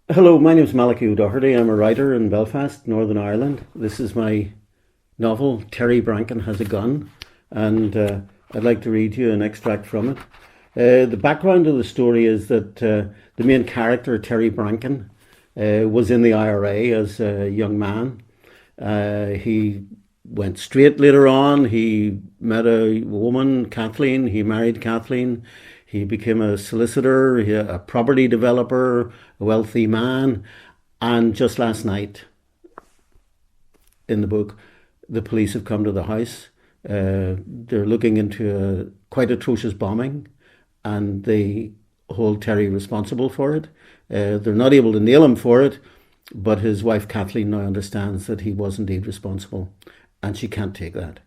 Hello, my name is Malachy O'Doherty. I'm a writer in Belfast, Northern Ireland. This is my novel, Terry Brankin Has a Gun, and I'd like to read you an extract from it. The background of the story is that the main character, Terry Brankin, was in the IRA as a young man. He went straight later on. He met a woman, Kathleen. He married Kathleen. He became a solicitor, a property developer, a wealthy man. And just last night, in the book, the police have come to the house. They're looking into a quite atrocious bombing, and they hold Terry responsible for it. They're not able to nail him for it, but his wife Kathleen now understands that he was indeed responsible, and she can't take that.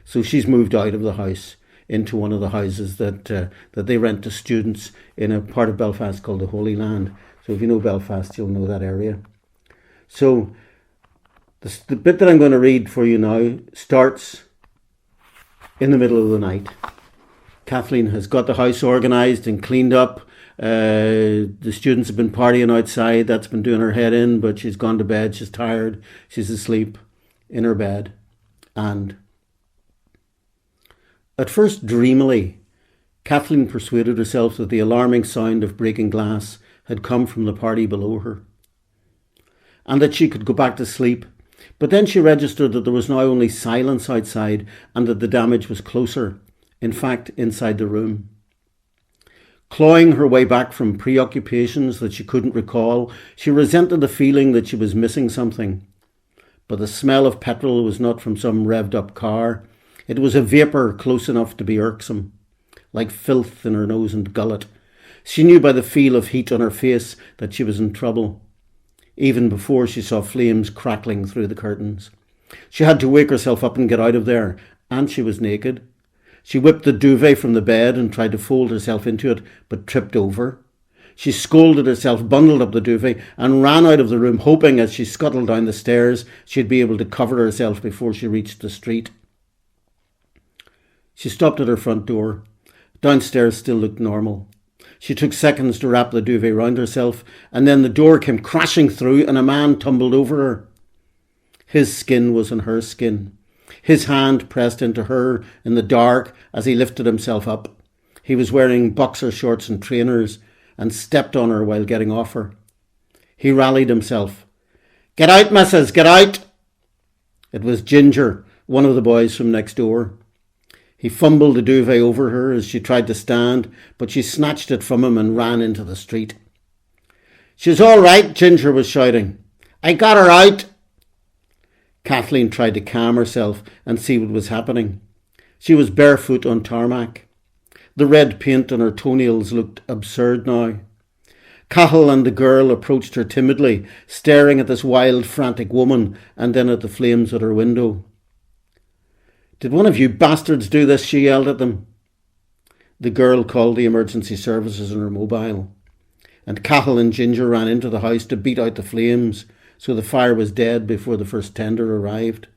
So she's moved out of the house into one of the houses that they rent to students in a part of Belfast called the Holy Land. So if you know Belfast, you'll know that area. So the bit that I'm going to read for you now starts in the middle of the night. Kathleen has got the house organised and cleaned up. The students have been partying outside. That's been doing her head in, but she's gone to bed. She's tired. She's asleep in her bed. And at first, dreamily, Kathleen persuaded herself that the alarming sound of breaking glass had come from the party below her, and that she could go back to sleep. But then she registered that there was now only silence outside, and that the damage was closer, in fact, inside the room. Clawing her way back from preoccupations that she couldn't recall, she resented the feeling that she was missing something. But the smell of petrol was not from some revved-up car. It was a vapour close enough to be irksome, like filth in her nose and gullet. She knew by the feel of heat on her face that she was in trouble, even before she saw flames crackling through the curtains. She had to wake herself up and get out of there, and she was naked. She whipped the duvet from the bed and tried to fold herself into it, but tripped over. She scolded herself, bundled up the duvet, and ran out of the room, hoping as she scuttled down the stairs she'd be able to cover herself before she reached the street. She stopped at her front door. Downstairs still looked normal. She took seconds to wrap the duvet round herself, and then the door came crashing through and a man tumbled over her. His skin was on her skin. His hand pressed into her in the dark as he lifted himself up. He was wearing boxer shorts and trainers and stepped on her while getting off her. He rallied himself. "Get out, missus, get out!" It was Ginger, one of the boys from next door. He fumbled the duvet over her as she tried to stand, but she snatched it from him and ran into the street. "She's all right," Ginger was shouting. "I got her out." Kathleen tried to calm herself and see what was happening. She was barefoot on tarmac. The red paint on her toenails looked absurd now. Cathal and the girl approached her timidly, staring at this wild, frantic woman and then at the flames at her window. "Did one of you bastards do this?" she yelled at them. The girl called the emergency services on her mobile, and Cathal and Ginger ran into the house to beat out the flames, so the fire was dead before the first tender arrived.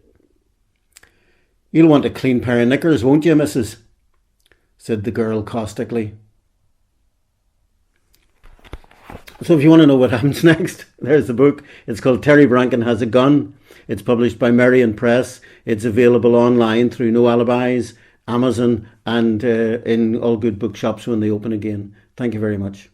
"You'll want a clean pair of knickers, won't you, missus?" said the girl caustically. So if you want to know what happens next, there's the book. It's called Terry Brankin Has a Gun. It's published by Merrion Press. It's available online through No Alibis, Amazon, and in all good bookshops when they open again. Thank you very much.